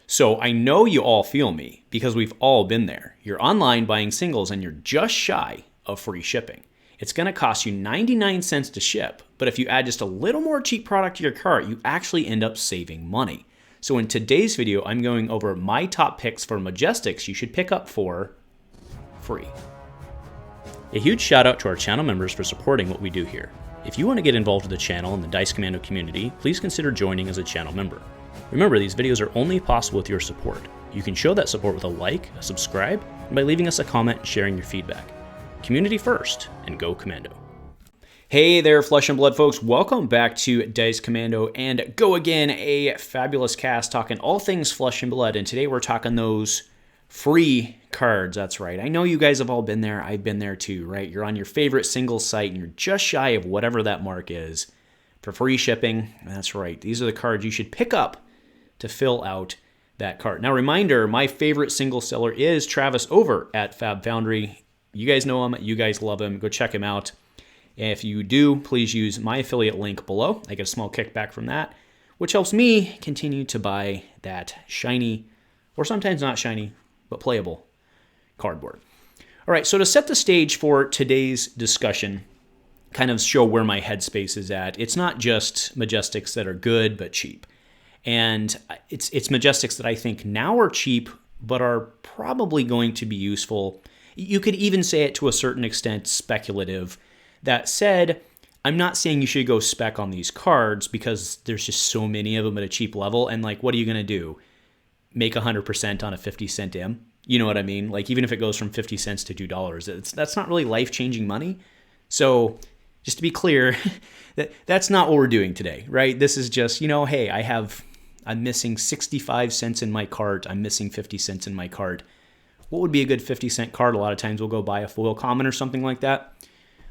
So I know you all feel me because we've all been there. You're online buying singles and you're just shy of free shipping. It's going to cost you 99 cents to ship, but if you add just a little more cheap product to your cart, you actually end up saving money. So in today's video, I'm going over my top picks for Majestics you should pick up for free. A huge shout out to our channel members for supporting what we do here. If you want to get involved with the channel and the Dice Commando community, please consider joining as a channel member. Remember, these videos are only possible with your support. You can show that support with a like, a subscribe, and by leaving us a comment and sharing your feedback. Community first, and go Commando. Hey there, Flesh and Blood folks. Welcome back to Dice Commando, and go again, a fabulous cast talking all things Flesh and Blood, and today we're talking those free cards. That's right. I know you guys have all been there. I've been there too, right? You're on your favorite single site, and you're just shy of whatever that mark is for free shipping. That's right. These are the cards you should pick up to fill out that cart. Now, reminder, my favorite single seller is Travis over at Fab Foundry. You guys know him. You guys love him. Go check him out. If you do, please use my affiliate link below. I get a small kickback from that, which helps me continue to buy that shiny, or sometimes not shiny, but playable cardboard. All right, so to set the stage for today's discussion, kind of show where my headspace is at, it's not just Majestics that are good but cheap. And it's Majestics that I think now are cheap, but are probably going to be useful. You could even say it to a certain extent speculative. That said, I'm not saying you should go spec on these cards because there's just so many of them at a cheap level. And like, what are you going to do? Make 100% on a 50-cent M? You know what I mean? Like, even if it goes from 50 cents to $2, that's not really life-changing money. So just to be clear, that's not what we're doing today, right? This is just, hey, I'm missing 65 cents in my cart. I'm missing 50 cents in my cart. What would be a good 50-cent card? A lot of times we'll go buy a foil common or something like that.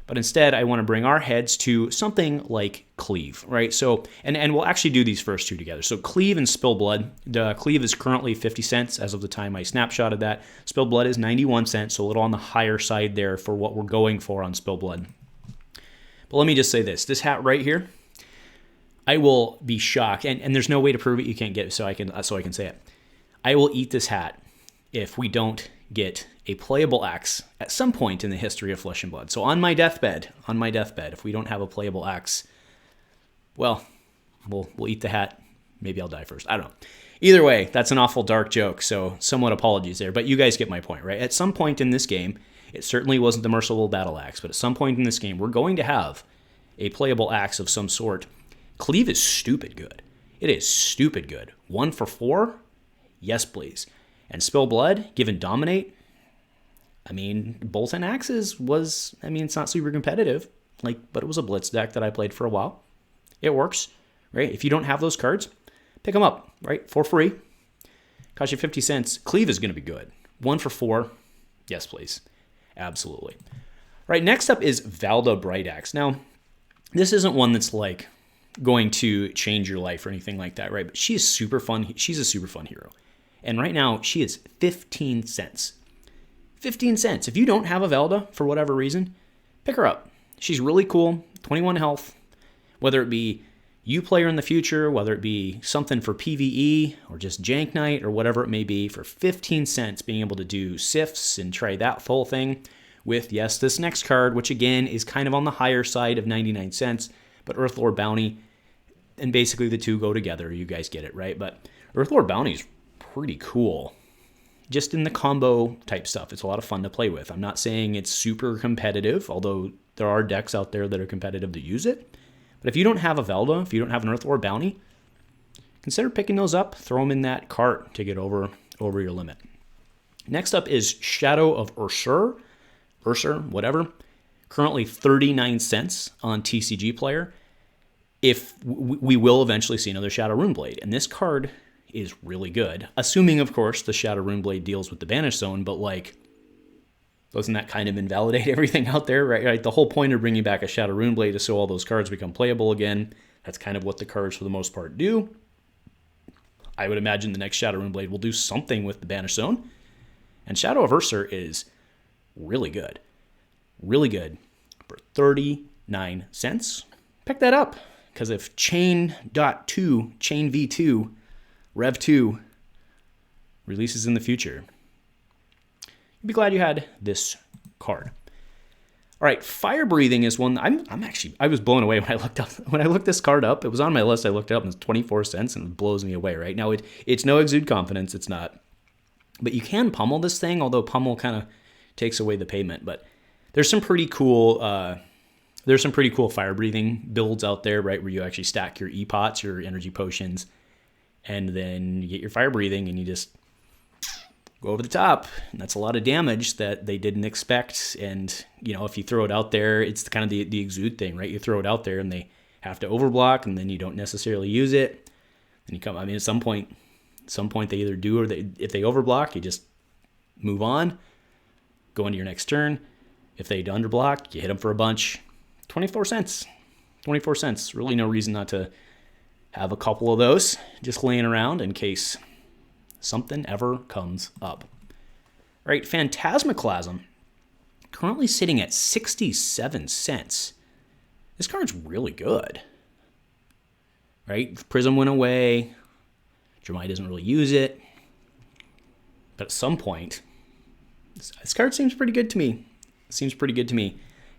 But instead, I want to bring our heads to something like Cleave, right? So, and we'll actually do these first two together. So Cleave and Spill Blood. The Cleave is currently 50 cents as of the time I snapshotted that. Spill Blood is 91 cents, so a little on the higher side there for what we're going for on Spill Blood. But let me just say this hat right here, I will be shocked, and there's no way to prove it. You can't get it, so I can say it. I will eat this hat if we don't get a playable axe at some point in the history of Flesh and Blood. So on my deathbed, if we don't have a playable axe, well, we'll eat the hat. Maybe I'll die first. I don't know. Either way, that's an awful dark joke, so somewhat apologies there. But you guys get my point, right? At some point in this game, it certainly wasn't the Merciful Battle Axe, but at some point in this game, we're going to have a playable axe of some sort. Cleave is stupid good. It is stupid good. 1 for 4? Yes, please. And Spill Blood, given Dominate, Boltyn Axes it's not super competitive, but it was a Blitz deck that I played for a while. It works, right? If you don't have those cards, pick them up, right? For free. Cost you 50 cents. Cleave is going to be good. 1 for 4? Yes, please. Absolutely. Right, next up is Valda Bright Axe. Now, this isn't one that's going to change your life or anything like that, right? But she is super fun. She's a super fun hero. And right now, she is 15 cents. 15 cents. If you don't have a Valda for whatever reason, pick her up. She's really cool. 21 health. Whether it be you play her in the future, whether it be something for PvE or just Jank Night or whatever it may be, for 15 cents, being able to do sifts and try that full thing with, yes, this next card, which again is kind of on the higher side of 99 cents, but Earthlore Bounty, and basically the two go together. You guys get it, right? But Earthlore Bounty is pretty cool. Just in the combo type stuff. It's a lot of fun to play with. I'm not saying it's super competitive, although there are decks out there that are competitive to use it. But if you don't have a Valda, if you don't have an Earthlore Bounty, consider picking those up. Throw them in that cart to get over your limit. Next up is Shadow of Ursur, whatever. Currently 39 cents on TCG Player. If we will eventually see another Shadow Runeblade, and this card is really good, assuming of course the Shadow Runeblade deals with the Banish Zone, but doesn't that kind of invalidate everything out there, right? The whole point of bringing back a Shadow Runeblade is so all those cards become playable again. That's kind of what the cards for the most part do. I would imagine the next Shadow Runeblade will do something with the Banish Zone, and Shadow of Ursur is really good for 39 cents. Pick that up, because if Chane V2 Rev 2 Releases in the future. You'd be glad you had this card. All right, Fire Breathing is one I was blown away when I looked this card up. It was on my list. I looked it up and it's 24 cents and it blows me away. Right now, it's no Exude Confidence. It's not. But you can pummel this thing, although pummel kind of takes away the payment. But there's some pretty cool Fire Breathing builds out there, right, where you actually stack your E-Pots, your energy potions, and then you get your Fire Breathing and you just go over the top. And that's a lot of damage that they didn't expect. And, you know, if you throw it out there, it's kind of the Exude thing, right? You throw it out there and they have to overblock and then you don't necessarily use it. And you come, I mean, at some point they either do or if they overblock, you just move on, go into your next turn. If they underblock, you hit them for a bunch. 24 cents. 24 cents. Really no reason not to have a couple of those just laying around in case something ever comes up. All right, Phantasmaclasm, currently sitting at 67 cents. This card's really good. Right? Prism went away. Dramai doesn't really use it. But at some point, this card seems pretty good to me.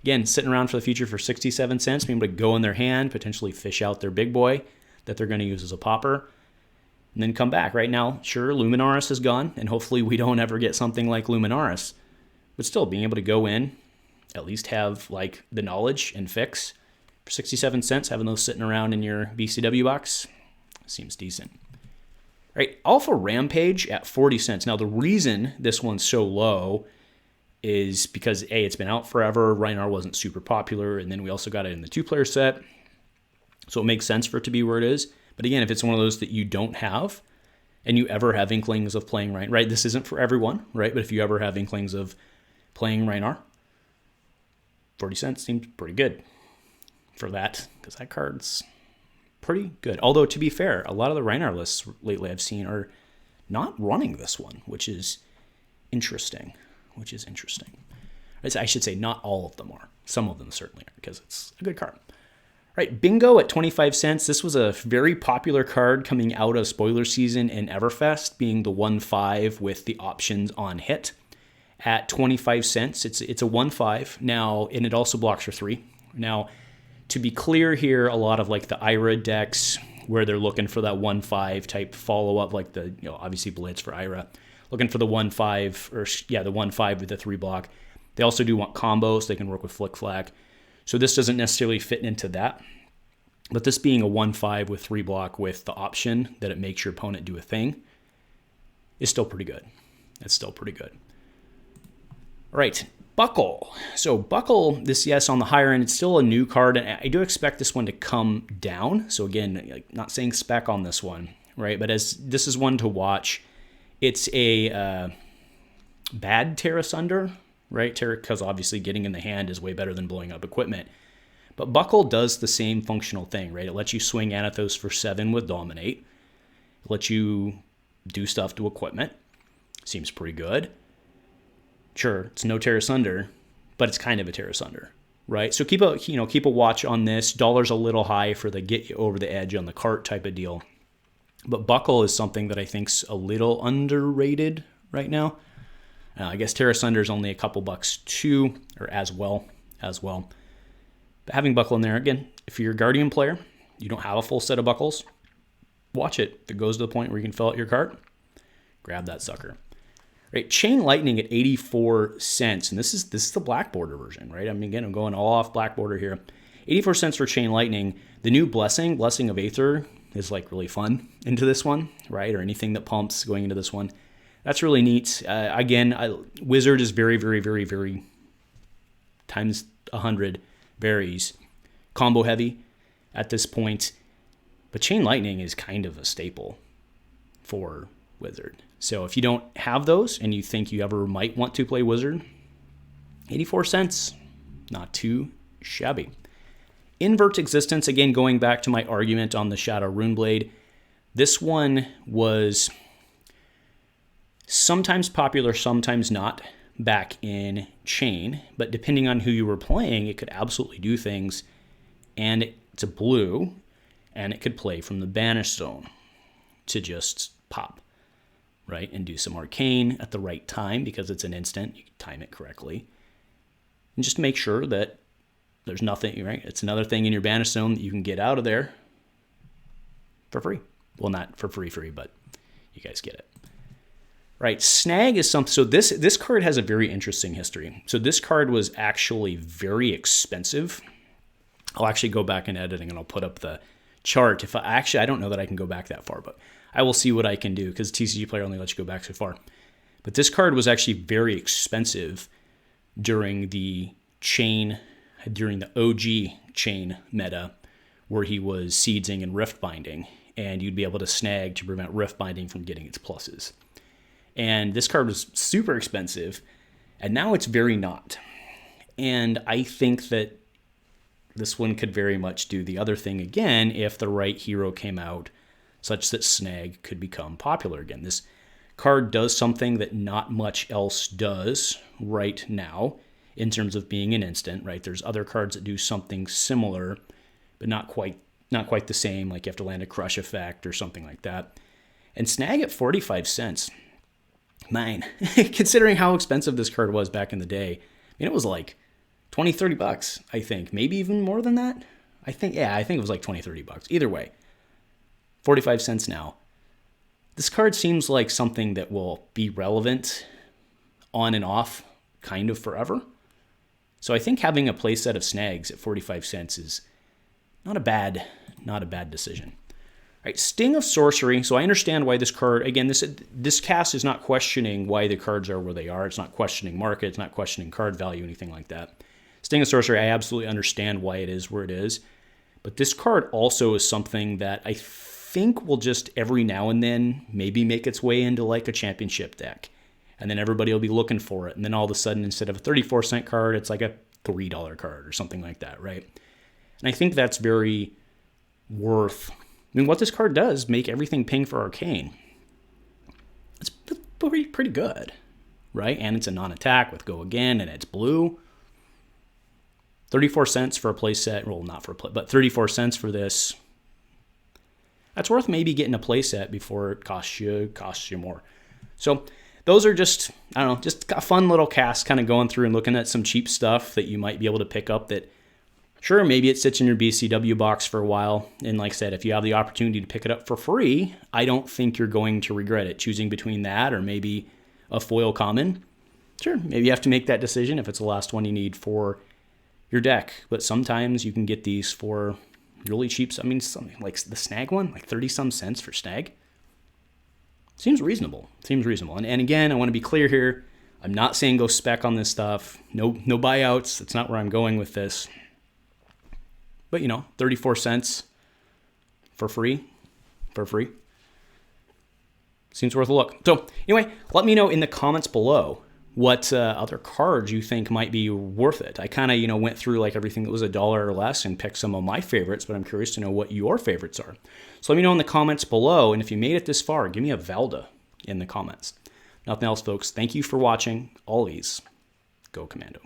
Again, sitting around for the future for 67 cents, being able to go in their hand, potentially fish out their big boy that they're going to use as a popper, and then come back. Right now, sure, Luminaris is gone, and hopefully we don't ever get something like Luminaris. But still, being able to go in, at least have like the knowledge and fix for 67 cents, having those sitting around in your BCW box, seems decent. Right, Alpha Rampage at 40 cents. Now, the reason this one's so low is because, A, it's been out forever. Rhinar wasn't super popular, and then we also got it in the 2-player set. So it makes sense for it to be where it is. But again, if it's one of those that you don't have, and you ever have inklings of playing Rhinar, right? This isn't for everyone, right? But if you ever have inklings of playing Rhinar, 40 cents seems pretty good for that, because that card's pretty good. Although, to be fair, a lot of the Rhinar lists lately I've seen are not running this one, which is interesting. I should say not all of them are. Some of them certainly are, because it's a good card. Right, Bingo at 25 cents. This was a very popular card coming out of spoiler season in Everfest, being the 1/5 with the options on hit. At 25 cents, it's a 1/5 now, and it also blocks for 3. Now, to be clear here, a lot of like the Ira decks where they're looking for that 1/5 type follow-up, like the, you know, obviously Blitz for Ira, looking for the 1/5, the 1/5 with the 3 block. They also do want combos, so they can work with Flick Flack. So this doesn't necessarily fit into that. But this being a 1/5 with 3 block with the option that it makes your opponent do a thing is still pretty good. It's still pretty good. All right, Buckle. So Buckle, this, yes, on the higher end, it's still a new card, and I do expect this one to come down. So again, like, not saying spec on this one, right? But as this is one to watch, it's a bad Tear Asunder, right? Because obviously getting in the hand is way better than blowing up equipment. But Buckle does the same functional thing, right? It lets you swing Anathos for 7 with Dominate. It lets you do stuff to equipment. Seems pretty good. Sure, it's no Tear Asunder, but it's kind of a Tear Asunder, right? So keep a watch on this. Dollar's a little high for the get you over the edge on the cart type of deal. But Buckle is something that I think's a little underrated right now. I guess Tear Asunder is only a couple bucks too, or as well. But having Buckle in there, again, if you're a Guardian player, you don't have a full set of Buckles, watch it. If it goes to the point where you can fill out your cart, grab that sucker. Right, Chain Lightning at 84 cents, and this is the black border version, right? I mean, again, I'm going all off black border here. 84 cents for Chain Lightning. The new Blessing of Aether, is like really fun into this one, right? Or anything that pumps going into this one. That's really neat. Wizard is very, very, very, very times 100 varies. Combo heavy at this point. But Chain Lightning is kind of a staple for Wizard. So if you don't have those and you think you ever might want to play Wizard, 84 cents, not too shabby. Invert Existence, again, going back to my argument on the Shadow Runeblade, this one was sometimes popular, sometimes not, back in Chane, but depending on who you were playing, it could absolutely do things, and it's a blue, and it could play from the Banish Zone to just pop. right? And do some Arcane at the right time because it's an instant. You can time it correctly. And just make sure that there's nothing, right? It's another thing in your banish zone that you can get out of there for free. Well, not for free, but you guys get it. Right, snag is something. So this card has a very interesting history. So this card was actually very expensive. I'll actually go back in editing and I'll put up the chart. If I don't know that I can go back that far, but I will see what I can do because TCG Player only lets you go back so far. But this card was actually very expensive during the Chane, during the OG Chane meta, where he was seedsing and rift binding, and you'd be able to snag to prevent rift binding from getting its pluses. And this card was super expensive, and now it's very not. And I think that this one could very much do the other thing again if the right hero came out, such that snag could become popular again. This card does something that not much else does right now in terms of being an instant, right? There's other cards that do something similar, but not quite the same, like you have to land a crush effect or something like that. And snag at 45 cents. Man, considering how expensive this card was back in the day, I mean, it was like 20, 30 bucks, I think. Maybe even more than that. I think it was like 20, 30 bucks. Either way, 45 cents now. This card seems like something that will be relevant on and off kind of forever. So I think having a playset of snags at 45 cents is not a bad decision. All right, Sting of Sorcery. So I understand why this card, again, this cast is not questioning why the cards are where they are. It's not questioning market. It's not questioning card value, anything like that. Sting of Sorcery, I absolutely understand why it is where it is. But this card also is something that I think will just every now and then maybe make its way into like a championship deck. And then everybody will be looking for it. And then all of a sudden, instead of a 34-cent card, it's like a $3 card or something like that, right? And I think that's very worth. I mean, what this card does, make everything ping for Arcane. It's pretty good, right? And it's a non-attack with Go Again, and it's blue. 34 cents for a playset. Well, not for a play, but 34 cents for this. That's worth maybe getting a playset before it costs you more. So those are just, I don't know, just a fun little cast kind of going through and looking at some cheap stuff that you might be able to pick up that, sure, maybe it sits in your BCW box for a while. And like I said, if you have the opportunity to pick it up for free, I don't think you're going to regret it. Choosing between that or maybe a foil common, sure, maybe you have to make that decision if it's the last one you need for your deck. But sometimes you can get these for really cheap. I mean, something like the snag one, like 30-some cents for snag. Seems reasonable. And again, I want to be clear here. I'm not saying go spec on this stuff. No buyouts. That's not where I'm going with this. But, 34 cents for free. Seems worth a look. So, anyway, let me know in the comments below what other cards you think might be worth it. I kind of, went through like everything that was $1 or less and picked some of my favorites, but I'm curious to know what your favorites are. So let me know in the comments below, and if you made it this far, give me a Valda in the comments. Nothing else, folks. Thank you for watching. Always go Commando.